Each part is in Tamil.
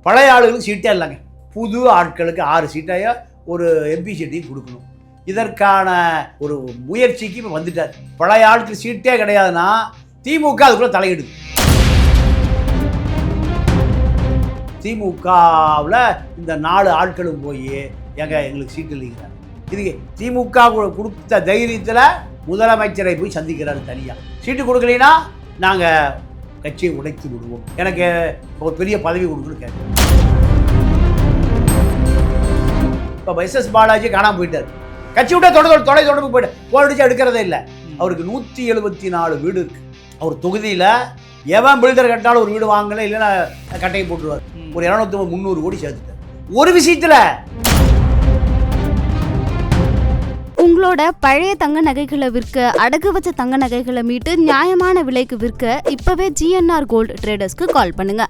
பழைய ஆளுகளுக்கு சீட்டே இல்லைங்க. புது ஆட்களுக்கு 6 சீட்டையோ ஒரு எம்பி சீட்டையும் கொடுக்கணும். இதற்கான ஒரு முயற்சிக்கு இப்போ வந்துட்டார். பழைய ஆளுக்கு சீட்டே கிடையாதுன்னா திமுக அதுக்குள்ளே தலையிடுது. திமுகவில் இந்த 4 ஆட்களும் போய் எங்களுக்கு சீட்டு இல்லைங்கிறாங்க. இதுக்கு திமுக கொடுத்த தைரியத்தில் முதலமைச்சரை போய் சந்திக்கிறாரு தனியாக. சீட்டு கொடுக்கலைன்னா நாங்கள் கட்சியை உடைத்து விடுவோம், எனக்கு ஒரு பெரிய பதவி கொடுக்கணும்னு கேட்குறோம். இப்போ எஸ் பாலாஜி காணாமல் போயிட்டார். கட்சி விட்டா தொடர்பு போயிட்டார். போராடிச்சு எடுக்கிறதே இல்லை. அவருக்கு 174 வீடு இருக்கு. அவர் தொகுதியில் எவன் பில்டர் கட்டினாலும் ஒரு வீடு வாங்கல, இல்லைன்னா கட்டையை போட்டுருவார். ஒரு 200-300 கோடி சேர்த்துட்டார் ஒரு விஷயத்தில். உங்களோட பழைய தங்க நகைகளை விற்க, அடகு வச்ச தங்க நகைகளை மீட்டு நியாயமான விலைக்கு விற்க இப்பவே GNR கோல்டு ட்ரேடர்ஸ்க்கு கால் பண்ணுங்க.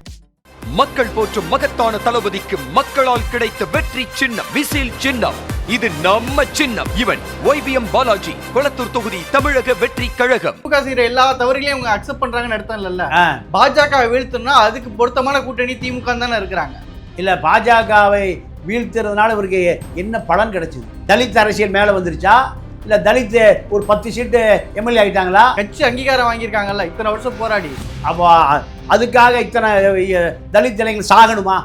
மக்கள் போற்றும் மகத்தான தளபதிக்கு மக்களால் கிடைத்த வெற்றி சின்னம் விசில் சின்னம். இது நம்ம சின்னம். இவன் YBM பாலாஜி, கொளத்தூர் தொகுதி, தமிழக வெற்றி கழகம். திமுக எல்லா தவறுகளையும் அவங்க அக்செப்ட் பண்றாங்கன்னு அர்த்தம் இல்ல. பாஜக வீழ்த்தணும்னா அதுக்கு பொருத்தமான கூட்டணி திமுக தானே இருக்கிறாங்க. இல்ல, பாஜகவை வீழ்த்துறதுனால இவருக்கு என்ன பலன் கிடைச்சது? தலித் அரசியல் மேல வந்துருச்சா, இல்ல தலித் ஒரு 10 சீட்டு எம்எல்ஏ ஆகிட்டாங்களா? கட்சி அங்கீகாரம் வாங்கியிருக்காங்கல்ல இத்தனை வருஷம் போராடி. அப்போ அதுக்காக இத்தனை தலித் இளைஞர்கள் சாகணுமா?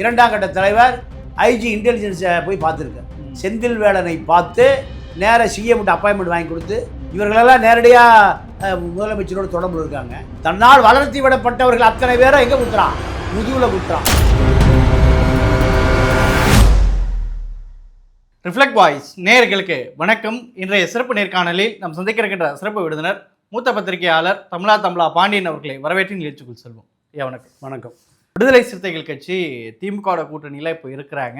2ஆம் கட்ட தலைவர் IG இன்டெலிஜென்ஸை போய் பார்த்துருக்கார். செந்தில் வேலனை பார்த்து நேராக CM அப்பாயின்மெண்ட் வாங்கி கொடுத்து இவர்களெல்லாம் நேரடியாக முதலமைச்சரோட தொடர்பு இருக்காங்க. தன்னால் வளர்த்தி விடப்பட்டவர்கள் அத்தனை பேரை எங்கே குத்துறான்? முதுகுல குத்துறான். ரிஃப்ளெக்ட் வாய்ஸ் நேயர்களுக்கு வணக்கம். இன்றைய சிறப்பு நேர்காணலில் நாம் சந்திக்கிற சிறப்பு விருந்தினர் மூத்த பத்திரிகையாளர் தமிழா பாண்டியன் அவர்களை வரவேற்று நிகழ்ச்சிக்குள் செல்வோம். வணக்கம். வணக்கம். விடுதலை சிறுத்தைகள் கட்சி திமுக கூட்டணியில் இப்போ இருக்கிறாங்க.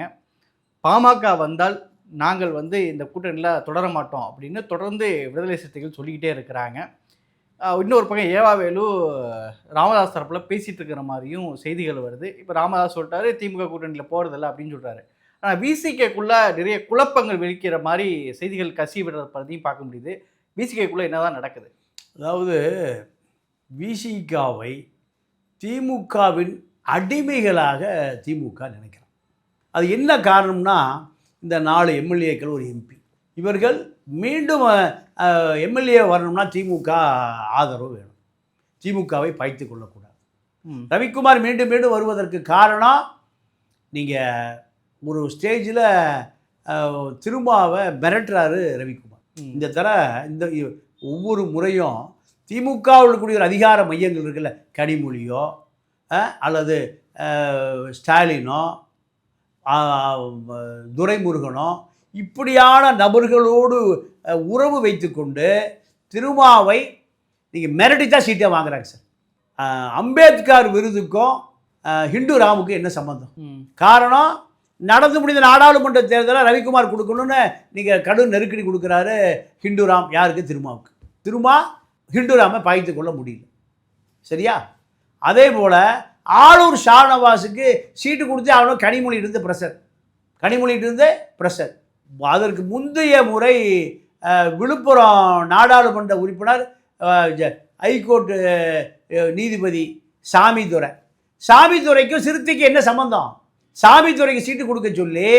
பாமக வந்தால் நாங்கள் இந்த கூட்டணியில் தொடர மாட்டோம் அப்படின்னு தொடர்ந்து விடுதலை சிறுத்தைகள் சொல்லிக்கிட்டே இருக்கிறாங்க. இன்னொரு பக்கம் ஏவாவேலு ராமதாஸ் தரப்பில் பேசிகிட்டு இருக்கிற மாதிரியும் செய்திகள் வருது. இப்போ ராமதாஸ் சொல்லிட்டாரு திமுக கூட்டணியில் போகிறதில்ல அப்படின்னு சொல்கிறாரு. ஆனால் விசிகேக்குள்ளே நிறைய குழப்பங்கள் வெளிக்கிற மாதிரி செய்திகள் கசி விடுறதையும் பார்க்க முடியுது. விசிகேக்குள்ளே என்ன தான் நடக்குது? அதாவது விசிகாவை திமுகவின் அடிமைகளாக திமுக நினைக்கிறான். அது என்ன காரணம்னா, இந்த 4 எம்எல்ஏக்கள் ஒரு MP, இவர்கள் மீண்டும் எம்எல்ஏ வரணும்னா திமுக ஆதரவு வேணும். திமுகவை பகைத்து கொள்ளக்கூடாது. ரவிக்குமார் மீண்டும் மீண்டும் வருவதற்கு காரணம், நீங்கள் ஒரு ஸ்டேஜில் திருமாவை மிரட்டுறாரு ரவிக்குமார். இந்த ஒவ்வொரு முறையும் திமுகவில் கூடிய ஒரு அதிகார மையங்கள் இருக்குல்ல, கனிமொழியோ அல்லது ஸ்டாலினோ துரைமுருகனோ இப்படியான நபர்களோடு உறவு வைத்துக்கொண்டு திருமாவை நீங்கள் மிரட்டித்தான் சீட்டை வாங்குறாங்க சார். அம்பேத்கர் விருதுக்கும் ஹிந்து ராமுக்கும் என்ன சம்பந்தம்? காரணம், நடந்து முடிந்த நாடாளுமன்ற தேர்தலை ரவிக்குமார் கொடுக்கணும்னு நீங்கள் கடும் நெருக்கடி கொடுக்குறாரு ஹிந்து ராம். யாருக்கு? திருமாவுக்கு. திருமா ஹிந்து ராமை பாய்த்து கொள்ள முடியல. சரியா? அதே போல் ஆளூர் ஷானவாஸுக்கு சீட்டு கொடுத்து அவனும் கனிமொழியிலிருந்து ப்ரெஷர். அதற்கு முந்தைய முறை விழுப்புரம் நாடாளுமன்ற உறுப்பினர் ஹைகோர்ட்டு நீதிபதி சாமிதுரைக்கும் சிறுத்தைக்கு என்ன சம்பந்தம்? சாமிதுரைக்கு சீட்டு கொடுக்க சொல்லி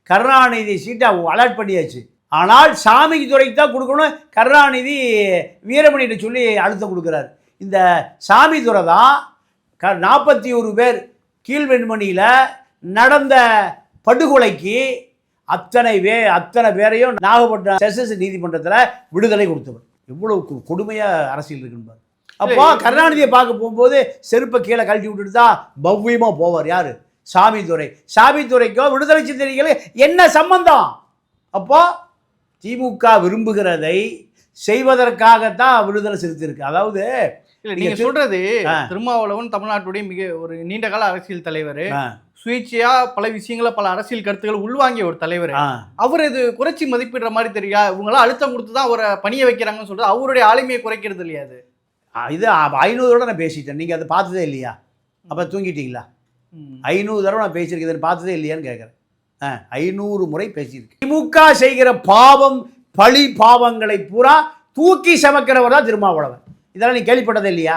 கருணாநிதி சீட்டை அலாட் பண்ணியாச்சு. ஆனால் சாமிதுரைக்கு தான் கொடுக்கணும் கருணாநிதி வீரமணிகிட்ட சொல்லி அழுத்தம் கொடுக்குறாரு. இந்த சாமிதுரை தான் 41 பேர் கீழ்வெண்மணியில் நடந்த படுகொலைக்கு அத்தனை பேரையும் நாகப்பட்டினம் செஷன்ஸ் நீதிமன்றத்தில் விடுதலை கொடுத்தவர். எவ்வளவு கொடுமையாக அரசியல் இருக்குன்னு. அப்போ கருணாநிதியை பார்க்க போகும்போது செருப்பை கீழே கழட்டி விட்டுட்டு தான் பவ்யமாக போவார். யார்? சாமிதுரைக்கோ விடுதலை சிறுத்தைகளுக்கு என்ன சம்பந்தம்? அப்போ திமுக விரும்புகிறதை செய்வதற்காகத்தான் விடுதலை சிறுத்தை இருக்கு. அதாவது நீங்க சொல்றது, திருமாவளவன் தமிழ்நாட்டுடைய மிக ஒரு நீண்ட கால அரசியல் தலைவர், சுயேட்சையா பல விஷயங்களை பல அரசியல் கருத்துக்களை உள்வாங்கிய ஒரு தலைவர். அவர் இது குறைச்சி மதிப்பிடுற மாதிரி தெரியா? இவங்களாம் அழுத்தம் கொடுத்து தான் அவரை பணிய வைக்கிறாங்கன்னு சொல்றது அவருடைய ஆளுமையை குறைக்கிறது இல்லையா? இது 500 நான் பேசிட்டேன். நீங்க அதை பார்த்ததே இல்லையா? அப்ப தூங்கிட்டீங்களா? 500 தடவை நான் பேசியிருக்கேன், இதை பார்த்ததே இல்லையான்னு கேட்குறேன். 500 முறை பேசியிருக்கேன். திமுக செய்கிற பாவம் பழி பாவங்களை பூரா தூக்கி சமக்கிறவர் தான் திருமாவளவன். இதெல்லாம் நீ கேள்விப்பட்டதே இல்லையா?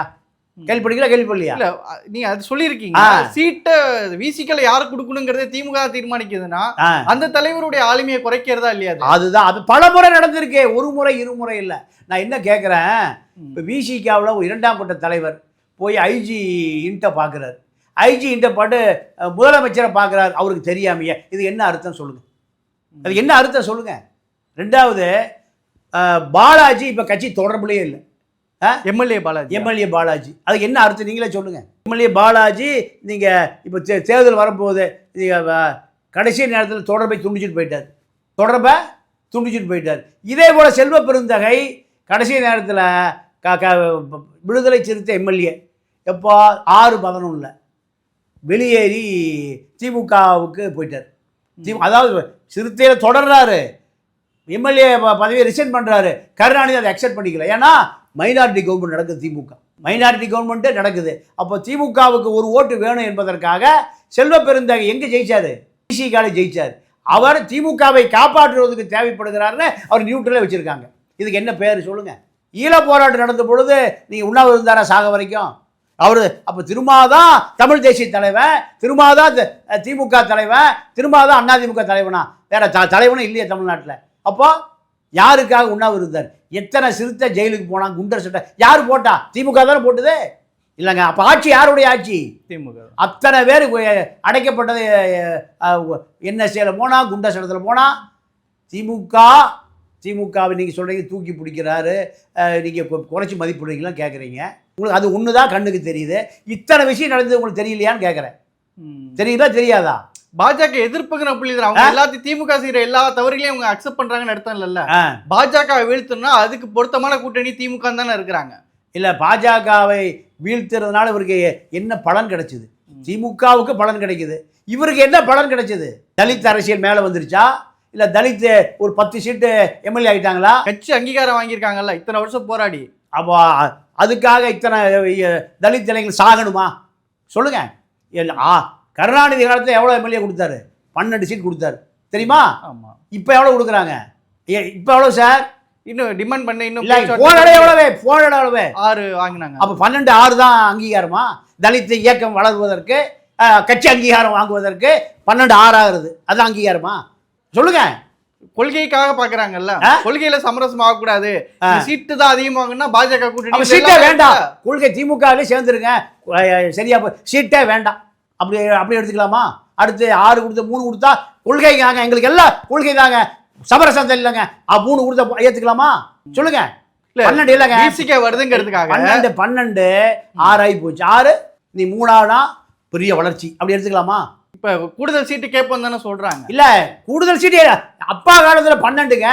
கேள்விப்படலையா? இல்ல நீங்க அது சொல்லியிருக்கீங்க. சீட்டை விசிகல யாரு கொடுக்கணுங்கிறதே திமுக தீர்மானிக்குதுன்னா அந்த தலைவருடைய ஆளுமையை குறைக்கிறதா இல்லையா? அதுதான். அது பல முறை நடந்திருக்கே, ஒரு முறை இருமுறை இல்லை. நான் என்ன கேட்குறேன், இப்போ விசிகாவில் ஒரு 2ஆம் கட்ட தலைவர் போய் ஐஜி இன்ட்ட பார்க்குறாரு. ஐஜி இன்ட்ட பாட்டு முதலமைச்சரை பார்க்குறாரு, அவருக்கு தெரியாமையே. இது என்ன அர்த்தம் சொல்லுங்கள்? அது என்ன அர்த்தம் சொல்லுங்கள்? 2வது பாலாஜி இப்போ கட்சி தொடர்புலேயே இல்லை. எம்எல்ஏ பாலாஜி அதுக்கு என்ன அர்த்தம் நீங்களே சொல்லுங்கள். எம்எல்ஏ பாலாஜி நீங்கள் இப்போ தேர்தல் வரும்போது கடைசி நேரத்தில் தொடர்பை துண்டிச்சுட்டு போயிட்டார். இதே போல் செல்வ பெருந்தகை கடைசி நேரத்தில் விடுதலை சிறுத்தை எம்எல்ஏ எப்போ 6/11 வெளியேறி திமுகவுக்கு போயிட்டார். அதாவது சிறுத்தையில் தொடர்றாரு, எம்எல்ஏ பதவியை ரிசைன் பண்ணுறாரு. கருணாநிதி அதை அக்செப்ட் பண்ணிக்கல. ஏன்னா மைனாரிட்டி கவர்மெண்ட் நடக்குது, மைனாரிட்டி கவர்மெண்ட்டு நடக்குது. அப்போ திமுகவுக்கு ஒரு ஓட்டு வேணும் என்பதற்காக செல்வ பெருந்தகை எங்கே ஜெயிச்சார்? விசிகாவில் ஜெயிச்சார். அவர் திமுகவை காப்பாற்றுவதற்கு தேவைப்படுகிறாருன்னு அவர் நியூட்ரலே வச்சுருக்காங்க. இதுக்கு என்ன பேர் சொல்லுங்கள்? ஈழ போராட்டம் நடந்த பொழுது நீங்கள் உண்ணாவிரதம் இருந்தாரா சாக வரைக்கும்? அவர் அப்போ திருமாதான் தமிழ் தேசிய தலைவன், திருமாதான் திமுக தலைவன், திருமாதான் அதிமுக தலைவனா? வேற தலைவனும் இல்லையா தமிழ்நாட்டில்? அப்போ யாருக்காக உண்ணாவிரதம் இருந்தார்? எத்தனை சிறுத்தை ஜெயிலுக்கு போனாங்க, குண்டர் சட்டை யார் போட்டா? திமுக தானே போட்டுது இல்லைங்க? அப்போ ஆட்சி யாருடைய ஆட்சி? திமுக. அத்தனை பேர் அடைக்கப்பட்டது என்எஸ்ஏல போனால், குண்டர் சட்டத்தில் போனால். திமுகவை நீங்கள் சொல்கிறீங்க தூக்கி பிடிக்கிறாரு, நீங்கள் குறைச்சி மதிப்பிடுறீங்களான்னு கேட்குறீங்க. உங்களுக்கு அது ஒன்று தான் கண்ணுக்கு தெரியுது. இத்தனை விஷயம் நடந்தது உங்களுக்கு தெரியலையான்னு கேட்குறேன். தெரியுதா தெரியாதா? பாஜக எதிர்ப்புங்கிற புள்ளி அவங்க எல்லாத்தையும் திமுக செய்யற எல்லா தவறுகளையும் அவங்க அக்செப்ட் பண்றாங்கன்னு அர்த்தம் இல்லைல்ல. பாஜக வீழ்த்தணும்னா அதுக்கு பொருத்தமான கூட்டணி திமுக தானே இருக்கிறாங்க. இல்லை, பாஜகவை வீழ்த்துறதுனால இவருக்கு என்ன பலன் கிடைச்சிது? திமுகவுக்கு பலன் கிடைக்குது, இவருக்கு என்ன பலன் கிடைச்சது? தலித் அரசியல் மேலே வந்துருச்சா? இல்லை தலித் ஒரு 10 சீட்டு எம்எல்ஏ ஆகிட்டாங்களா? கட்சி அங்கீகாரம் வாங்கியிருக்காங்கல்ல இத்தனை வருஷம் போராடி. அப்போ அதுக்காக இத்தனை தலித் இளைஞர்கள் சாகணுமா? சொல்லுங்க. கருணாநிதி காலத்தில் எவ்வளோ எம்எல்ஏ கொடுத்தாரு? 12 சீட் கொடுத்தாரு, தெரியுமா? ஆமாம். இப்போ எவ்வளோ கொடுக்குறாங்க? இப்போ எவ்வளோ சார்? இன்னும் டிமாண்ட் பண்ண இன்னும் எவ்வளவு 6 வாங்கினாங்க. அப்போ 12 தான் அங்கீகாரமா? தலித் இயக்கம் வளர்வதற்கு, கட்சி அங்கீகாரம் வாங்குவதற்கு 12 ஆகுது, அது அங்கீகாரமா? சொல்லுங்க. கொள்கைக்காக பாக்குறாங்கல்ல, கொள்கையில சமரசம் ஆகக்கூடாது, சீட்டு தான் அதிகமாகுன்னா பாஜக கூட்டணி சீட்டே வேண்டாம், கொள்கை திமுகவிலே சேர்ந்துருங்க, சரியா? சீட்டே வேண்டாம், அப்படி எடுத்துக்கலாமா? அடுத்து 6 கொடுத்து 3 கொடுத்தா கொள்கைக்காங்க, எங்களுக்கு எல்லாம் கொள்கை தாங்க, சமரசம் இல்லைங்க, 3 கொடுத்தா ஏத்துக்கலாமா? சொல்லுங்க. 12 இல்லைங்க, விசிக வருதுங்கிறதுக்காக 12 6 ஆகி போச்சு. 6 நீ 3ஆனா பெரிய வளர்ச்சி, அப்படி எடுத்துக்கலாமா? இப்ப கூடுதல் சீட்டு கேட்போம் தானே சொல்றாங்க. இல்ல, கூடுதல் சீட்டு அப்பா காலத்துல 12ங்க,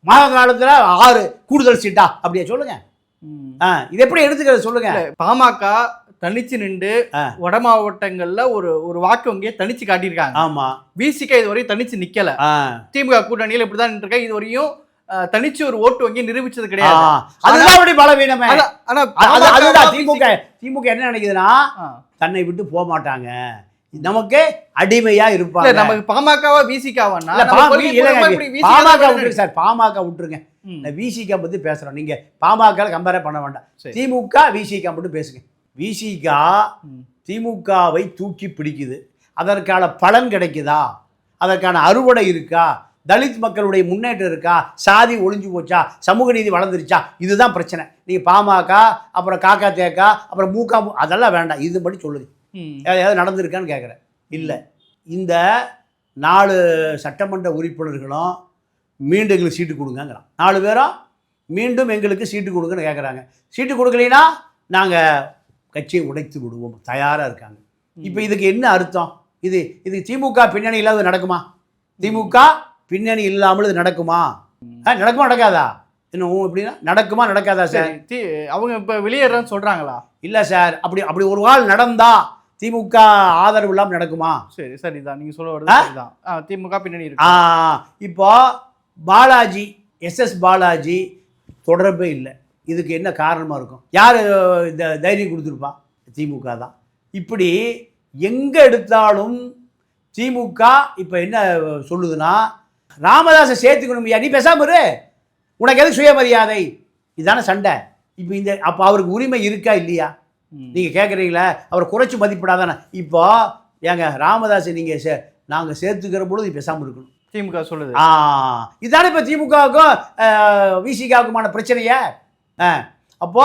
மக காலத்துல 6 கூடுதல் சீட்டா? அப்படியே சொல்லுங்க. இது எப்படி எடுத்துக்கிறது சொல்லுங்க. பாமக தனிச்சு நின்று வட மாவட்டங்கள்ல ஒரு வாக்கு வங்கியை தனிச்சு காட்டியிருக்காங்க. ஆமா. விசிக இதுவரையும் தனிச்சு நிக்கல. திமுக கூட்டணியில் இப்படிதான் நின்று இருக்கா, இதுவரையும் தனிச்சு ஒரு ஓட்டு வங்கி நிரூபிச்சது கிடையாது. அதுதான் பலவீனமே. திமுக என்ன நினைக்குதுன்னா, தன்னை விட்டு போக மாட்டாங்க, நமக்கு அடிமையா இருப்பாங்க. நமக்கு பாமகவா விசிகாவா? பாமக விட்டுருங்க, விசிகா பத்தி பேசுறோம். நீங்க பாமக கம்பேர் பண்ண வேண்டாம், திமுக விசிகா மட்டும் பேசுங்க. விசிகா திமுகவை தூக்கி பிடிக்குது, அதற்கான பலன் கிடைக்குதா? அதற்கான அறுவடை இருக்கா? தலித் மக்களுடைய முன்னேற்றம் இருக்கா? சாதி ஒழிஞ்சு போச்சா? சமூக நீதி வளர்ந்துருச்சா? இதுதான் பிரச்சனை. நீங்கள் பாமக, அப்புறம் காக்கா தேக்கா, அப்புறம் மூக்கா, அதெல்லாம் வேண்டாம், இது படி சொல்லுங்க. ஏதாவது நடந்திருக்கான்னு கேட்குறேன். இல்லை, இந்த 4 சட்டமன்ற உறுப்பினர்களும் மீண்டும் எங்களுக்கு சீட்டு கொடுங்கிறான். 4 பேரும் மீண்டும் எங்களுக்கு சீட்டு கொடுங்கன்னு கேட்குறாங்க. சீட்டு கொடுக்கலைன்னா நாங்கள் கட்சியை உடைத்து விடுவோம், தயாராக இருக்காங்க. இப்போ இதுக்கு என்ன அர்த்தம்? இது திமுக பின்னணி இல்லாத நடக்குமா? திமுக பின்னணி இல்லாமல் இது நடக்குமா? நடக்குமா நடக்காதா? இன்னும் எப்படின்னா நடக்குமா நடக்காதா சார்? அவங்க இப்போ வெளியேறன்னு சொல்கிறாங்களா? இல்லை சார், அப்படி ஒரு நாள் நடந்தா திமுக ஆதரவு இல்லாமல் நடக்குமா? சரி சரிதான், நீங்கள் சொல்ல வருது. திமுக பின்னணி இருக்கு. இப்போ பாலாஜி, SS பாலாஜி தொடர்பே இல்லை, இதுக்கு என்ன காரணமாக இருக்கும்? யார் இந்த தைரியம் கொடுத்துருப்பா? திமுக தான். இப்படி எங்கே எடுத்தாலும் திமுக இப்போ என்ன சொல்லுதுன்னா, ராமதாஸை சேர்த்துக்கணும், நீ பேசாம இரு, உனக்கு எது சுயமரியாதை, இதுதானே சண்டை. இப்போ அப்போ அவருக்கு உரிமை இருக்கா இல்லையா? நீங்கள் கேட்குறீங்களே அவரை குறைச்சி மதிப்பிடாதானே. இப்போ ஏங்க ராமதாஸ் நீங்கள் நாங்கள் சேர்த்துக்கிற பொழுது பேசாமல் இருக்கணும். திமுக சொல்லுது. இதானே இப்போ திமுகவுக்கும் விசிகாவுக்குமான பிரச்சனையே. அப்போ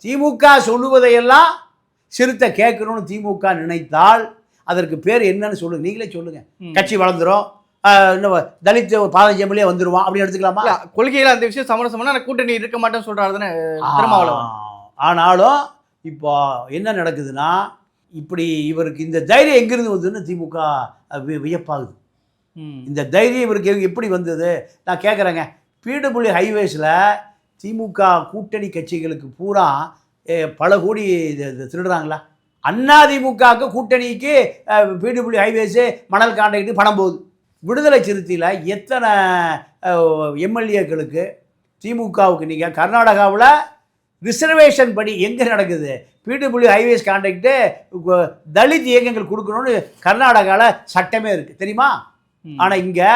திமுக சொல்லுவதையெல்லாம் சிறுத்தை கேட்கணும்னு திமுக நினைத்தால் அதற்கு பேர் என்னன்னு சொல்லுங்க, நீங்களே சொல்லுங்க. கட்சி வளர்ந்துரும், இன்னும் தலித் ஒரு 15 எம்எல்ஏ வந்துருவான் அப்படின்னு எடுத்துக்கலாமா? கொள்கையில் அந்த விஷயம் சமரசம்னா கூட்டணி இருக்க மாட்டேன்னு சொல்றாரு தானே திருமாவளவன். ஆனாலும் இப்போ என்ன நடக்குதுன்னா, இப்படி இவருக்கு இந்த தைரியம் எங்கிருந்து வந்ததுன்னு திமுக வியப்பாகுது. இந்த தைரியம் இவருக்கு எப்படி வந்தது நான் கேட்குறேங்க. பிடபிள்யூ ஹைவேஸில் திமுக கூட்டணி கட்சிகளுக்கு பூரா பல கோடி திருடுறாங்களா? அதிமுகவுக்கு கூட்டணிக்கு பிடபிள்யூ ஹைவேஸு மணல் கான்ட்ராக்டு பணம் போகுது. விடுதலை சிறுத்தையில் எத்தனை எம்எல்ஏக்களுக்கு திமுகவுக்கு நீங்கள் கர்நாடகாவில் ரிசர்வேஷன் படி எங்கே நடக்குது? பிடபிள்யூ ஹைவேஸ் கான்ட்ராக்டு தலித் இயக்கங்கள் கொடுக்கணும்னு கர்நாடகாவில் சட்டமே இருக்குது தெரியுமா? ஆனால் இங்கே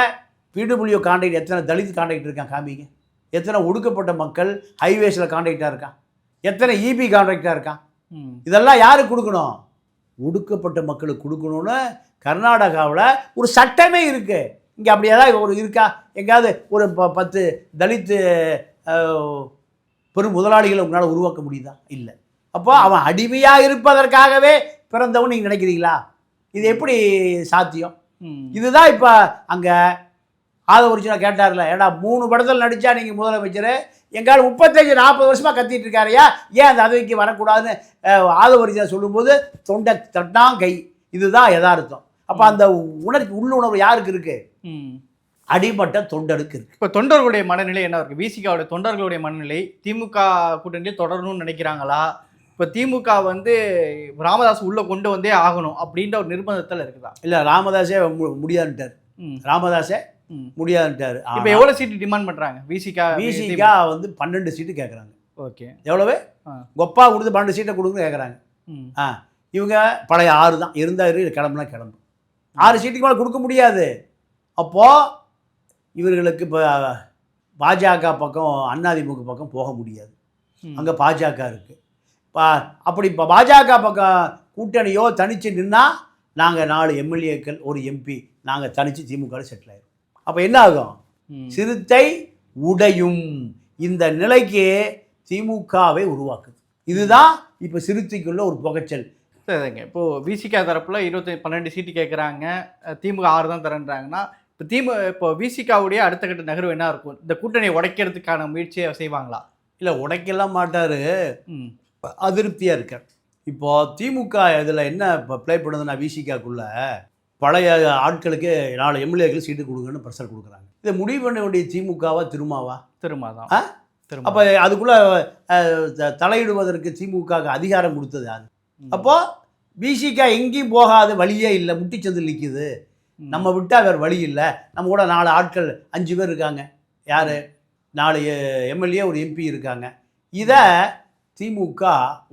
பிடபிள்யூ கான்ட்ராக்ட் எத்தனை தலித் கான்ட்ராக்ட் இருக்கான் காமிங்க. எத்தனை ஒடுக்கப்பட்ட மக்கள் ஹைவேஸில் கான்ட்ராக்டாக இருக்கான், எத்தனை இபி கான்ட்ராக்டாக இருக்கான். இதெல்லாம் யாருக்கு கொடுக்கணும்? ஒடுக்கப்பட்ட மக்களுக்கு கொடுக்கணும்னு கர்நாடகாவில் ஒரு சட்டமே இருக்குது. இங்கே அப்படி ஏதாவது ஒரு இருக்கா? எங்கேயாவது ஒரு 10 தலித்து பெரும் முதலாளிகளை உங்களால் உருவாக்க முடியுதா? இல்லை. அப்போ அவன் அடிமையாக இருப்பதற்காகவே பிறந்தவன் நீங்கள் நினைக்கிறீங்களா? இது எப்படி சாத்தியம்? இதுதான் இப்போ அங்கே ஆதவரிச்சனா கேட்டார்ல, ஏடா 3 படத்தில் நடித்தா நீங்கள் முதலமைச்சர், எங்கால் 35-40 வருஷமாக கத்திட்டு இருக்காரையா, ஏன் அந்த பதவிக்கு வரக்கூடாதுன்னு ஆதவரிச்சனா சொல்லும்போது தொண்டை தட்டான் கை. இதுதான் யதார்த்தம். அப்போ அந்த உணர்ச்சி உள்ளுணர்வு யாருக்கு இருக்கு? அடிமட்ட தொண்டருக்கு இருக்கு. இப்போ தொண்டர்களுடைய மனநிலை என்ன இருக்கு? விசிகாவுடைய தொண்டர்களுடைய மனநிலை திமுக கூட்டணியில் தொடரணும்னு நினைக்கிறாங்களா? இப்போ திமுக வந்து ராமதாஸ் உள்ள கொண்டு வந்தே ஆகணும் அப்படின்ற ஒரு நிர்பந்தத்தில் இருக்குதா? இல்லை, ராமதாஸே முடியாதுட்டார். ராமதாஸே முடியாதுட்டார். இப்போ எவ்வளோ சீட்டு டிமாண்ட் பண்ணுறாங்க? விசிகா வந்து 12 சீட்டு கேட்குறாங்க. ஓகே, எவ்வளவு? கொப்பா கொடுத்து 12 சீட்டை கொடுக்குன்னு கேட்குறாங்க. இவங்க பழைய 6 தான் இருந்தாரு, கிளம்புனா கிளம்பு. 6 சீட்டுக்கு மேலே கொடுக்க முடியாது. அப்போது இவர்களுக்கு இப்போ பாஜக பக்கம் அதிமுக பக்கம் போக முடியாது. அங்கே பாஜக இருக்குது. அப்படி இப்போ பாஜக பக்கம் கூட்டணியோ தனித்து நின்னால் நாங்கள் 4 எம்எல்ஏக்கள் ஒரு எம்பி நாங்கள் தனித்து திமுகவில் செட்டில் ஆயிடும். அப்போ என்ன ஆகும்? சிறுத்தை உடையும். இந்த நிலைக்கு திமுகவை உருவாக்குது. இதுதான் இப்போ சிறுத்தைக்குள்ள ஒரு புகைச்சல். சரிங்க. இப்போது விசிகா தரப்பில் 12 சீட்டு கேட்குறாங்க, திமுக 6 தான் தரேன்றாங்கன்னா இப்போ விசிகாவுடைய அடுத்த கட்ட நகர்வு என்ன இருக்கும்? இந்த கூட்டணியை உடைக்கிறதுக்கான முயற்சியை செய்வாங்களா? இல்லை, உடைக்கலாம் மாட்டார், அதிருப்தியாக இருக்கார். இப்போது திமுக இதில் என்ன இப்போ ப்ளே பண்ணுதுன்னா, விசிகாக்குள்ள பழைய ஆட்களுக்கு 4 எம்எல்ஏக்கள் சீட்டு கொடுங்கன்னு ப்ரெஷர் கொடுக்குறாங்க. இதை முடிவு பண்ண வேண்டிய திமுகவா திருமாவா? திருமா தான். அப்போ அதுக்குள்ளே தலையிடுவதற்கு திமுக அதிகாரம் கொடுத்தது யாரு? அப்போது விசிகா எங்கேயும் போகாத வழியே இல்லை, முட்டிச்சந்தில் நிற்கிது. நம்ம விட்டால் வேறு வழி இல்லை. நம்ம கூட 4 ஆட்கள் 5 பேர் இருக்காங்க. யார்? 4 எம்எல்ஏ ஒரு எம்பி இருக்காங்க. இதை திமுக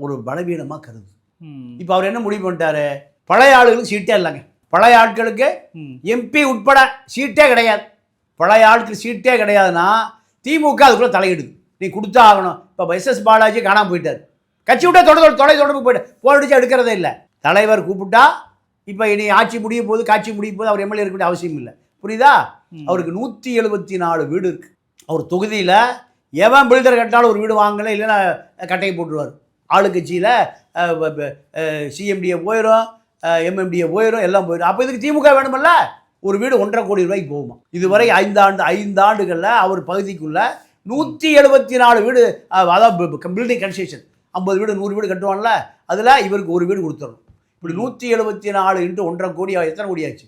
ஒரு பலவீனமாக கருது. இப்போ அவர் என்ன முடிவு பண்ணிட்டாரு? பழைய ஆளுகளுக்கு சீட்டே இல்லைங்க. பழைய ஆட்களுக்கு எம்பி உட்பட சீட்டே கிடையாது. பழைய ஆட்களுக்கு சீட்டே கிடையாதுன்னா திமுக அதுக்குள்ளே தலையிடுது. நீ கொடுத்தா ஆகணும். இப்போ SS பாலாஜி காணாமல் போயிட்டார். கட்சி விட்டா தொடர்பு போயிடுச்சு, எடுக்கிறதே இல்லை. தலைவர் கூப்பிட்டா இப்போ இனி ஆட்சி முடிய போது, காட்சி முடிய போது அவர் எம்எல்ஏ இருக்க வேண்டிய அவசியம் இல்லை. புரியுதா? அவருக்கு 174 வீடு இருக்குது. அவர் தொகுதியில் எவன் பில்டர் கட்டினாலும் ஒரு வீடு வாங்கலை, இல்லைன்னா கட்டையை போட்டுருவார். ஆளுங்கட்சியில் சிஎம்டிஏ போயிடும், எம்எம்டிஏ போயிடும், எல்லாம் போயிடும். அப்போ இதுக்கு திமுக வேணுமில்ல? ஒரு வீடு 1.5 கோடி ரூபாய்க்கு போகுமா? இதுவரை 5 ஆண்டுகளில் அவர் பகுதிக்குள்ள 174 வீடு, அதாவது பில்டிங் கன்ஸ்ட்ரக்ஷன் 50 வீடு 100 வீடு கட்டுவான்ல, அதில் இவருக்கு ஒரு வீடு கொடுத்துடணும். இப்படி 174 × 1.5 கோடி எத்தனை கோடி ஆச்சு?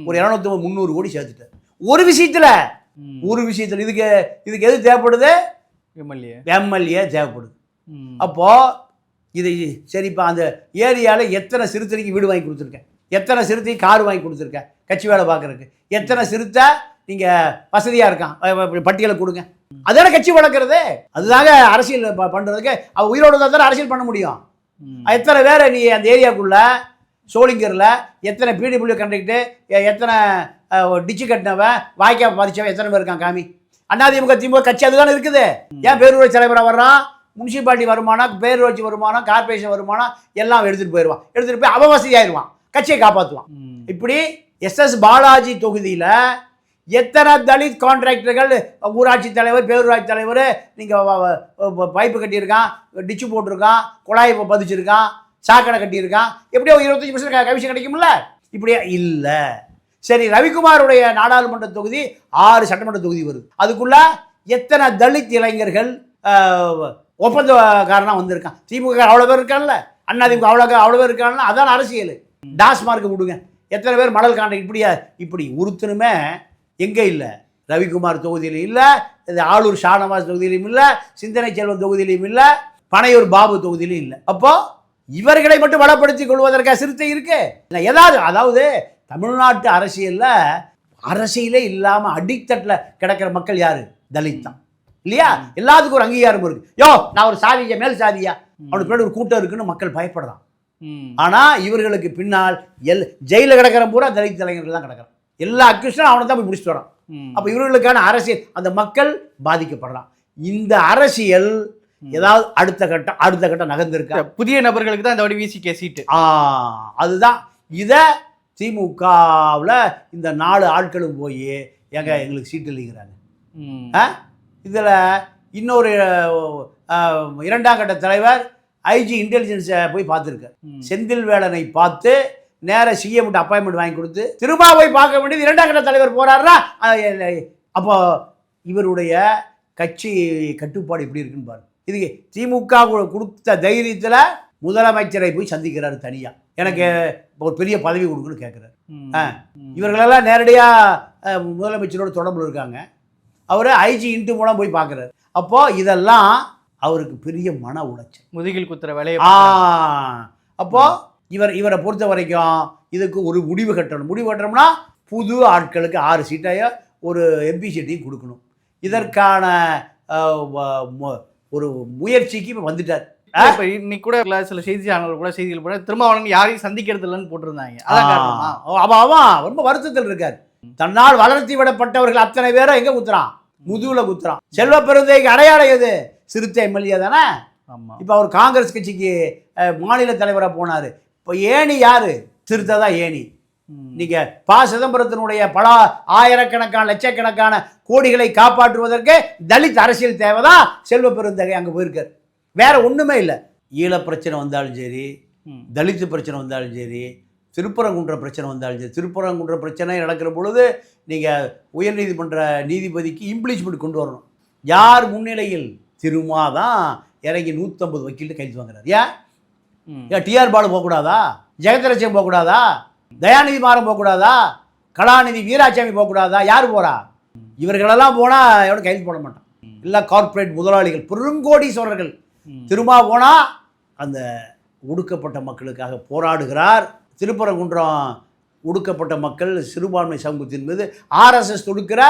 ஒரு 250-300 கோடி சேர்த்துட்டார் ஒரு விஷயத்தில். இதுக்கு எது தேவைப்படுது? எம்எல்ஏ தேவைப்படுது. அப்போது இது சரிப்பா, அந்த ஏரியாவில் எத்தனை சிறுத்தைக்கு வீடு வாங்கி கொடுத்துருக்கேன், எத்தனை சிறுத்தைக்கு கார் வாங்கி கொடுத்துருக்கேன் கட்சி வேலை பார்க்குறதுக்கு, எத்தனை சிறுத்தை நீங்கள் வசதியாக இருக்கான் பட்டியலை கொடுங்க. அதான கட்சி வளர்க்குறது. அதுதாங்க அரசியல் பண்ணுறதுக்கு. அவள் உயிரோடு தான் அரசியல் பண்ண முடியும். எத்தனை பேரை நீ அந்த ஏரியாவுக்குள்ள சோளிங்கரில் எத்தனை பிடபிள்யூ கான்ட்ராக்டு, எத்தனை டிச்சு கட்டினவன், வாய்க்கா பாதிச்சவன் எத்தனை பேர் இருக்கான் காமி? அதிமுக திமுக கட்சி அதுதானே இருக்குது. ஏன் பேரூராட்சி தலைவராக வர்றான்? முனிசிபாலிட்டி வருமானம், பேரூராட்சி வருமானம், கார்பரேஷன் வருமானம் எல்லாம் எடுத்துகிட்டு போயிடுவான். எடுத்துகிட்டு போய் அவவசதி ஆயிடுவான், கட்சியை காப்பாற்றுவான். இப்படி எஸ்எஸ் பாலாஜி தொகுதியில் எத்தனை தலித் கான்ட்ராக்டர்கள், ஊராட்சி தலைவர், பேரூராட்சி தலைவர், நீங்கள் பைப்பு கட்டியிருக்கான், டிச்சு போட்டிருக்கான், குழாய் பதிச்சிருக்கான், சாக்கடை கட்டியிருக்கான், எப்படியோ 25% கமிஷன் கிடைக்கும்ல. இப்படியே இல்லை. சரி, ரவிக்குமாருடைய நாடாளுமன்ற தொகுதி 6 சட்டமன்ற தொகுதி வருது. அதுக்குள்ள எத்தனை தலித் இளைஞர்கள் ஒப்பந்தக்காரனா வந்திருக்கான். திமுக அவ்வளோ பேர் இருக்கான்ல, அதிமுக அவ்வளோ பேர் இருக்கான்ல. அதான் அரசியல். டாஸ்மார்க்கு விடுங்க, எத்தனை பேர் மணல் கான்ட்ராக்ட். இப்படி ஒருத்தனுமே எங்கே இல்லை. ரவிக்குமார் தொகுதியிலும் இல்லை, இது ஆளூர் ஷானவாஸ் தொகுதியிலும் இல்லை, சிந்தனை செல்வன் தொகுதியிலும் இல்லை, பனையூர் பாபு தொகுதியிலும் இல்லை. அப்போ இவர்களை மட்டும் வளப்படுத்திக் கொள்வதற்காக சிறுத்தை இருக்கு. ஏதாவது அதாவது தமிழ்நாட்டு அரசியலே இல்லாமல் அடித்தட்டில் கிடக்கிற மக்கள் யாரு? தலித் தான் இல்லையா? எல்லாத்துக்கும் ஒரு அங்கீகாரம் இருக்கு. நான் ஒரு சாதியா, மேல் சாதியா, அவனுக்கு பேர் ஒரு கூட்டம் இருக்குன்னு மக்கள் பயப்படுறான். ஆனா இவர்களுக்கு பின்னால் ஜெயில கிடக்கிற பூரா தலித் இளைஞர்கள் தான் கிடக்கிறான். எல்லா அக்யூஷனும் அவனை தான் போய் முடிச்சுட்டு வரான். அப்ப இவர்களுக்கான அரசியல், அந்த மக்கள் பாதிக்கப்படுறான். இந்த அரசியல் ஏதாவது அடுத்த கட்டம் நகர்ந்திருக்கா? புதிய நபர்களுக்கு தான் இந்த வாடி விசிகே சீட்டு. அதுதான். இதை திமுகவில் இந்த 4 ஆட்களும் போய் எங்களுக்கு சீட்டு இல்லைங்கிறாங்க. இதில் இன்னொரு 2ஆம் கட்ட தலைவர் ஐஜி இன்டெலிஜென்ஸை போய் பார்த்துருக்கார். செந்தில் வேலனை பார்த்து நேர சிஎம் அப்பாயின்மெண்ட் வாங்கி கொடுத்து திரும்ப போய் பார்க்க வேண்டியது 2ஆம் கட்ட தலைவர் போறாருன்னா, அப்போ இவருடைய கட்சி கட்டுப்பாடு எப்படி இருக்குன்னு பாருங்க. இதுக்கு திமுக கொடுத்த தைரியத்தில் முதலமைச்சரை போய் சந்திக்கிறாரு தனியா. எனக்கு ஒரு பெரிய பதவி கொடுக்குன்னு கேட்குறாரு. இவர்களெல்லாம் நேரடியாக முதலமைச்சரோட தொடர்பில் இருக்காங்க. அவர் ஐஜி இன்ட்டு மூலம் போய் பார்க்குறாரு. அப்போ இதெல்லாம் அவருக்கு பெரிய மன உளைச்சல், முதுகில் குத்துற வேலையை. அப்போ இவரை பொறுத்த வரைக்கும் இதுக்கு ஒரு முடிவு கட்டணும்னா புது ஆட்களுக்கு 6 சீட்டையோ ஒரு எம்பி சீட்டையும் கொடுக்கணும். இதற்கான ஒரு முயற்சிக்கு இப்போ வந்துட்டார். இப்போ இன்னைக்கு கூட சில செய்திகள் கூட திருமாவளவன் யாரையும் சந்திக்கிறது இல்லைன்னு போட்டிருந்தாங்க. அவன் ரொம்ப வருத்தத்தில் இருக்கார். தன்னால் வளர்த்தி விடப்பட்டவர்கள் அத்தனை பேரும் எங்க குத்துறான்? முதுகுல குத்துறான். செல்வ பெருந்தைக்கு அடையாளம் எது? சிறுத்தை எம்எல்ஏ தானே. இப்போ அவர் காங்கிரஸ் கட்சிக்கு மாநில தலைவராக போனார். இப்போ ஏணி யாரு? சிறுத்தை தான் ஏணி. நீங்க சிதம்பரத்தினுடைய பல ஆயிரக்கணக்கான லட்சக்கணக்கான கோடிகளை காப்பாற்றுவதற்கு தலித் அரசியல் தேவைதான். செல்வ பெருந்தகை அங்கே போயிருக்கார். வேற ஒண்ணுமே இல்லை. ஈழ பிரச்சனை வந்தாலும் சரி, தலித்து பிரச்சனை வந்தாலும் சரி, திருப்பரங்குன்ற பிரச்சனை வந்தாலும் சரி. திருப்பரங்குன்ற பிரச்சனை நடக்கிற பொழுது நீங்கள் உயர்நீதிமன்ற நீதிபதிக்கு இம்ப்ளீச்மெண்ட் கொண்டு வரணும். யார் முன்னிலையில்? திருமா தான் இறங்கி 150 வக்கீல்ட்டு கைது வாங்குறாரு. ஏன் டிஆர் பாலு போகக்கூடாதா? ஜெகத்ரட்சன் போகக்கூடாதா? தயாநிதி மாறன் போகக்கூடாதா? கலாநிதி வீராசாமி போகக்கூடாதா? யார் போகிறா? இவர்களெல்லாம் போனால் எவனும் கைது போட மாட்டான். இல்லை கார்ப்பரேட் முதலாளிகள், பெருங்கோடீஸ்வரர்கள். திருமா போனால் அந்த ஒடுக்கப்பட்ட மக்களுக்காக போராடுகிறார். திருப்பரங்குன்றம் ஒடுக்கப்பட்ட மக்கள் சிறுபான்மை சமூகத்தின் மீது ஆர்எஸ்எஸ் தொடுக்கிற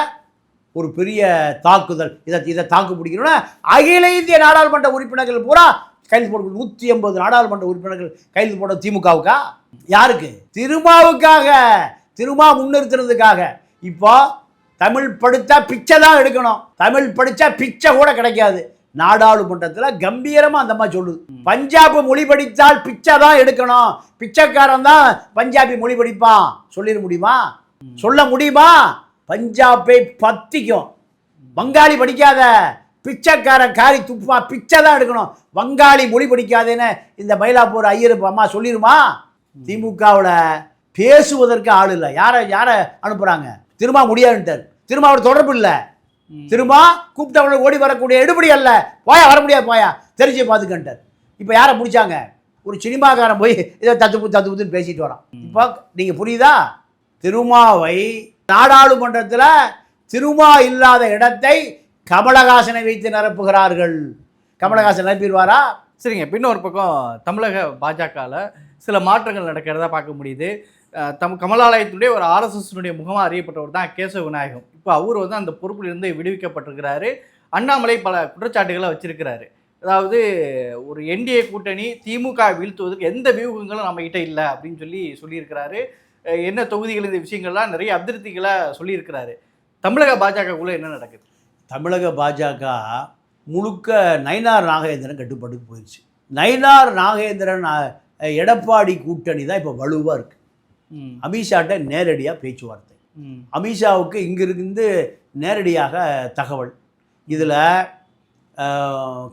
ஒரு பெரிய தாக்குதல். இதை தாக்கு பிடிக்கணும்னா அகில இந்திய நாடாளுமன்ற உறுப்பினர்கள் பூரா கைது போட 180 நாடாளுமன்ற உறுப்பினர்கள் கைது போட திமுகவுக்கா? யாருக்கு? திருமாவுக்காக, திருமா முன்னிறுத்துறதுக்காக. இப்போ தமிழ் படித்தா பிச்சை தான் எடுக்கணும். தமிழ் படித்தா பிச்சை கூட கிடைக்காது. நாடாளுமன்றத்தில் கம்பீரமாக அந்த மாதிரி சொல்லுது. பஞ்சாபி மொழி படித்தால் பிச்சை தான் எடுக்கணும், பிச்சைக்காரன் தான் பஞ்சாபி மொழி படிப்பான். சொல்லிட முடியுமா? சொல்ல முடியுமா? பஞ்சாபை பத்திக்கும். வங்காளி படிக்காத, பிச்சைக்காரன் காரி துப்பா, பிச்சை தான் எடுக்கணும், வங்காளி மொழி படிக்காதேன்னு இந்த மயிலாப்பூர் ஐயர் அம்மா சொல்லிடுமா? திமுகவில் பேசுவதற்கு ஆள் இல்லை. யாரை அனுப்புகிறாங்க? திரும்ப முடியாதுன்ட்டார். திரும்ப அவர் தொடர்பு இல்லை. திரும்ப கூப்பிட்டவங்களை ஓடி வரக்கூடிய எடுபடி அல்ல. போயா, வர முடியாது, போயா, தெரிஞ்சு பார்த்துக்கிட்டார். இப்போ யாரை பிடிச்சாங்க? ஒரு சினிமாக்காரன் போய் இதை தத்துப்புன்னு பேசிட்டு வரான். இப்போ நீங்கள் புரியுதா? திருமாவை நாடாளுமன்றத்தில் திருமா இல்லாத இடத்தை கமலஹாசனை வைத்து நிரப்புகிறார்கள். கமலஹாசன் நிரப்பிடுவாரா? சரிங்க. பின்னொரு பக்கம் தமிழக பாஜகவில் சில மாற்றங்கள் நடக்கிறதா பார்க்க முடியுது. கமலாலயத்தினுடைய ஒரு ஆர்எஸ்எஸ்னுடைய முகமாக அறியப்பட்டவர் தான் கேசவ விநாயகம். இப்போ அவர் வந்து அந்த பொறுப்பிலிருந்து விடுவிக்கப்பட்டிருக்கிறாரு. அண்ணாமலை பல குற்றச்சாட்டுகளை வச்சிருக்கிறாரு. அதாவது ஒரு என்டிஏ கூட்டணி திமுக வீழ்த்துவதற்கு எந்த வியூகங்களும் நம்ம கிட்ட இல்லை அப்படின்னு சொல்லியிருக்கிறாரு. என்ன தொகுதிகள், இந்த விஷயங்கள்லாம் நிறைய அதிருப்திகளை சொல்லியிருக்கிறாரு. தமிழக பாஜகக்குள்ளே என்ன நடக்குது? தமிழக பாஜக முழுக்க நயினார் நாகேந்திரன் கட்டுப்பாட்டுக்கு போயிடுச்சு. நயினார் நாகேந்திரன் எடப்பாடி கூட்டணி தான் இப்போ வலுவாக இருக்குது. அமித்ஷாட்ட நேரடியாக பேச்சுவார்த்தை. அமித்ஷாவுக்கு இங்கிருந்து நேரடியாக தகவல். இதில்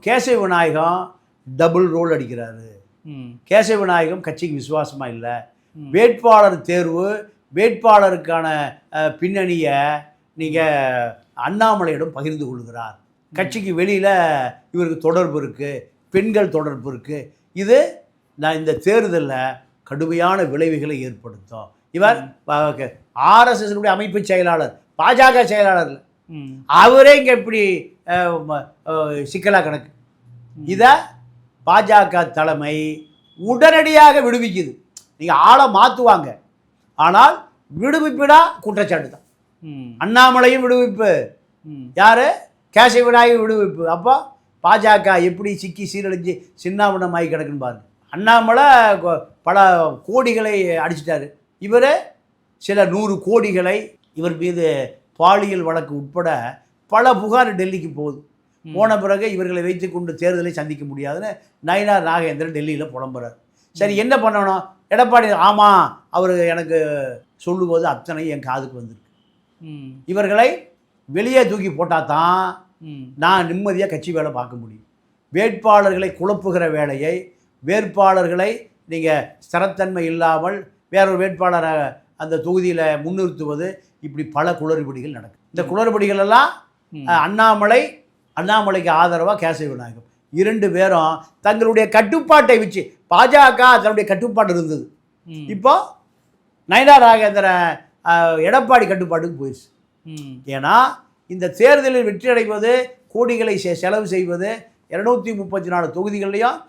கேசவ விநாயகம் டபுள் ரோல் அடிக்கிறாரு. கேசவ விநாயகம் கட்சிக்கு விசுவாசமாக இல்லை. வேட்பாளர் தேர்வு, வேட்பாளருக்கான பின்னணியை நீங்கள் அண்ணாமலையிடம் பகிர்ந்து கொள்கிறார். கட்சிக்கு வெளியில் இவருக்கு தொடர்பு இருக்குது, பெண்கள் தொடர்பு இருக்குது. இது நான் இந்த தேர்தலில் கடுமையான விளைவுகளை ஏற்படுத்தும். இவர் ஆர்எஸ்எஸ்னுடைய அமைப்பு செயலாளர், பாஜக செயலாளர், அவரே இங்கே இப்படி சிக்கலா கணக்கு. இதை பாஜக தலைமை உடனடியாக விடுவிக்குது. நீங்கள் ஆளை மாற்றுவாங்க, ஆனால் விடுவிப்பிடா குற்றச்சாட்டு தான். அண்ணாமலையும் விடுவிப்பு, யார் கேசவ விநாயகம் விடுவிப்பு. அப்போ பாஜக எப்படி சிக்கி சீரழிஞ்சு சின்னாபின்னமாகி கிடக்குன்னு பாருங்க. அண்ணாமலை பல கோடிகளை அடிச்சிட்டாரு. இவர் சில 100 கோடிகளை, இவர் மீது பாலியல் வழக்கு உட்பட பல புகார் டெல்லிக்கு போகுது. போன பிறகு இவர்களை வைத்து கொண்டு தேர்தலை சந்திக்க முடியாதுன்னு நயினார் நாகேந்திரன் டெல்லியில் புலம்புறார். சரி, என்ன பண்ணணும்? எடப்பாடி ஆமாம், அவர் எனக்கு சொல்லும்போது அத்தனை என் காதுக்கு வந்திருக்கு. இவர்களை வெளியே தூக்கி போட்டால் தான் நான் நிம்மதியாக கட்சி வேலை பார்க்க முடியும். வேட்பாளர்களை குழப்புகிற வேலையை, வேட்பாளர்களை நீங்கள் ஸ்திரத்தன்மை இல்லாமல் வேறொரு வேட்பாளரை அந்த தொகுதியில் முன்னிறுத்துவது, இப்படி பல குளறுபடிகள் நடக்கும். இந்த குளறுபடிகள் எல்லாம் அண்ணாமலைக்கு ஆதரவாக கேசவ விநாயகம் 2 பேரும் தங்களுடைய கட்டுப்பாட்டை வச்சு, பாஜக தன்னுடைய கட்டுப்பாடு இருந்தது, இப்போ நயினார் நாகேந்திரன் எடப்பாடி கட்டுப்பாட்டுக்கு போயிடுச்சு. ஏன்னா இந்த தேர்தலில் வெற்றி அடைவது, கோடிகளை செலவு செய்வது, 234 தொகுதிகள்லையும்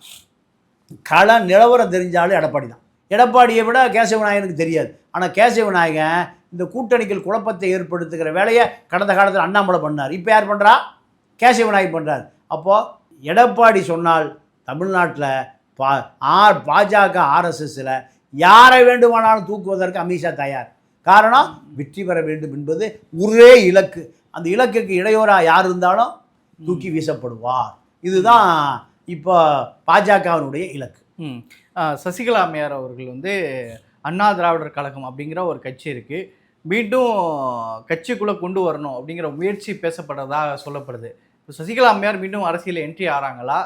கள நிலவரம் தெரிஞ்சாலும் எடப்பாடி தான். எடப்பாடியை விட கேசவ விநாயகனுக்கு தெரியாது. ஆனால் கேசவ விநாயகன் இந்த கூட்டணிகள் குழப்பத்தை ஏற்படுத்துகிற வேலையை கடந்த காலத்தில் அண்ணாமலை பண்ணார். இப்போ யார் பண்ணுறா? கேசவ விநாயகன் பண்ணுறார். அப்போது எடப்பாடி சொன்னால் தமிழ்நாட்டில் பாஜக ஆர்எஸ்எஸ்ஸில் யாரை வேண்டுமானாலும் தூக்குவதற்கு அமித்ஷா தயார். காரணம், வெற்றி பெற வேண்டும் என்பது ஒரே இலக்கு. அந்த இலக்குக்கு இடையூறாக யார் இருந்தாலும் தூக்கி வீசப்படுவார். இதுதான் இப்போ பாஜகவினுடைய இலக்கு. சசிகலா அம்மையார் அவர்கள் வந்து அண்ணா திராவிடர் கழகம் அப்படிங்கிற ஒரு கட்சி இருக்குது, மீண்டும் கட்சிக்குள்ளே கொண்டு வரணும் அப்படிங்கிற முயற்சி பேசப்படுறதாக சொல்லப்படுது. இப்போ சசிகலா அம்மையார் மீண்டும் அரசியல் என்ட்ரி ஆகிறாங்களா?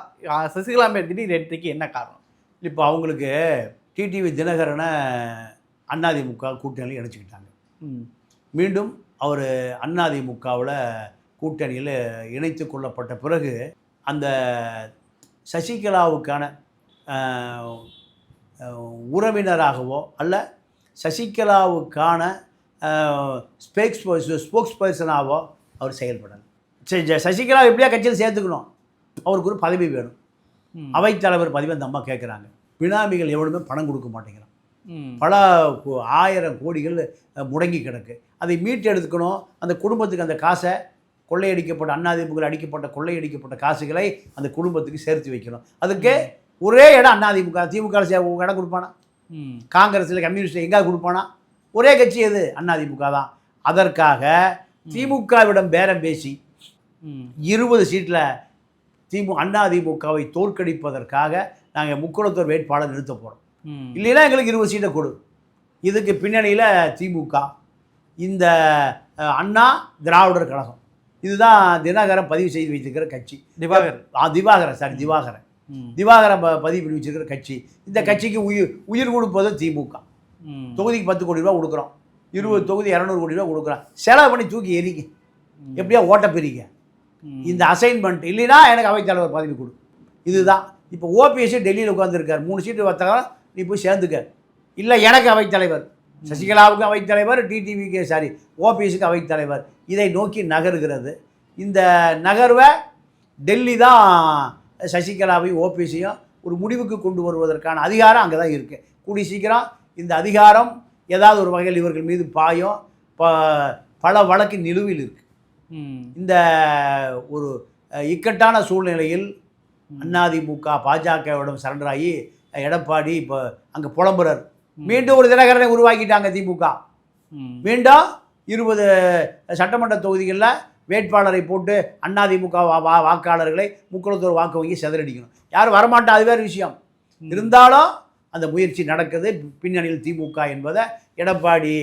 சசிகலா அம்மையார் திடீர் என்ட்ரிக்கு என்ன காரணம்? இப்போ அவங்களுக்கு டிடிவி தினகரனை அதிமுக கூட்டணியில் இணைச்சிக்கிட்டாங்க. மீண்டும் அவர் அதிமுகவில் கூட்டணியில் இணைத்து கொள்ளப்பட்ட பிறகு அந்த சசிகலாவுக்கான உறவினராகவோ அல்ல சசிகலாவுக்கான ஸ்போக்ஸ் பர்சனாகவோ அவர் செயல்படணும். சரி, சசிகலா எப்படியா கட்சியில் சேர்த்துக்கணும், அவருக்கு ஒரு பதவி வேணும். அவைத்தலைவர் பதவி அந்த அம்மா கேட்குறாங்க. பினாமிகள் எவ்வளவுமே பணம் கொடுக்க மாட்டேங்கிறான். பல 1000 கோடிகள் முடங்கி கிடக்கு. அதை மீட்டு எடுத்துக்கணும். அந்த குடும்பத்துக்கு அந்த காசை, கொள்ளையடிக்கப்பட்ட அதிமுக அடிக்கப்பட்ட கொள்ளையடிக்கப்பட்ட காசுகளை அந்த குடும்பத்துக்கு சேர்த்து வைக்கணும். அதுக்கு ஒரே இடம் அதிமுக. திமுக இடம் கொடுப்பானா? காங்கிரஸில் கம்யூனிஸ்ட் எங்காவது கொடுப்பானா? ஒரே கட்சி எது? அதிமுக தான். அதற்காக திமுகவிடம் பேரம் பேசி 20 சீட்டில் அதிமுகவை தோற்கடிப்பதற்காக நாங்கள் முக்குளத்தூர் வேட்பாளர் நிறுத்த போகிறோம். இல்லைன்னா எங்களுக்கு 20 சீட்டை கொடு. இதுக்கு பின்னணியில் திமுக, இந்த அண்ணா திராவிடர் கழகம், இதுதான் தினகரன் பதிவு செய்து வைத்திருக்கிற கட்சி. திவாகரன் பதிவு பண்ணி வச்சிருக்கிற கட்சி. இந்த கட்சிக்கு உயிர் கொடுப்பது திமுக. தொகுதிக்கு 10 கோடி ரூபா கொடுக்குறோம், 20 தொகுதி 200 கோடி ரூபா கொடுக்குறோம். செலவு பண்ணி தூக்கி எறிங்க, எப்படியா ஓட்ட பெறீங்க. இந்த அசைன்மெண்ட் இல்லைன்னா எனக்கு அவைத்தலைவர் பதவி கொடு. இதுதான். இப்போ ஓபிஎஸ் டெல்லியில் உட்காந்துருக்கார். 3 சீட்டு வர்த்தகம், நீ போய் சேர்ந்துக்க. இல்லை எனக்கு அவைத்தலைவர், சசிகலாவுக்கு அவைத்தலைவர், டிடிவிக்கு ஓபிஎஸ்க்கு அவைத்தலைவர். இதை நோக்கி நகருகிறது. இந்த நகர்வை டெல்லி தான் சசிகலாவையும் ஓபிஎஸ்ஸையும் ஒரு முடிவுக்கு கொண்டு வருவதற்கான அதிகாரம் அங்கே தான் இருக்குது. கூடி சீக்கிரம் இந்த அதிகாரம் ஏதாவது ஒரு வகையில் இவர்கள் மீது பாயும். பல வழக்கு நிலுவையில் இருக்குது. இந்த ஒரு இக்கட்டான சூழ்நிலையில் அதிமுக பாஜகவிடம் சரண்டராகி எடப்பாடி இப்போ அங்கே புலம்புறார். மீண்டும் ஒரு தினகரனை உருவாக்கிட்டாங்க திமுக. மீண்டும் 20 சட்டமன்ற தொகுதிகளில் வேட்பாளரை போட்டு அதிமுக வாக்காளர்களை முக்குளத்தூர் வாக்கு வங்கி சிதறடிக்கணும். யாரும் வரமாட்டா, அது வேறு விஷயம். இருந்தாலும் அந்த முயற்சி நடக்குது பின்னணியில் திமுக என்பதை எடப்பாடி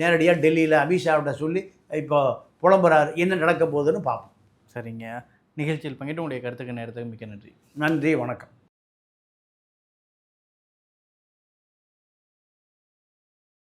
நேரடியாக டெல்லியில் அமித்ஷாவிட்ட சொல்லி இப்போ புலம்புறாரு. என்ன நடக்க போகுதுன்னு பார்ப்போம். சரிங்க, நிகழ்ச்சியில் பங்கிட்டு உங்களுடைய கருத்துக்கு நேரத்துக்கு மிக்க நன்றி. நன்றி, வணக்கம்.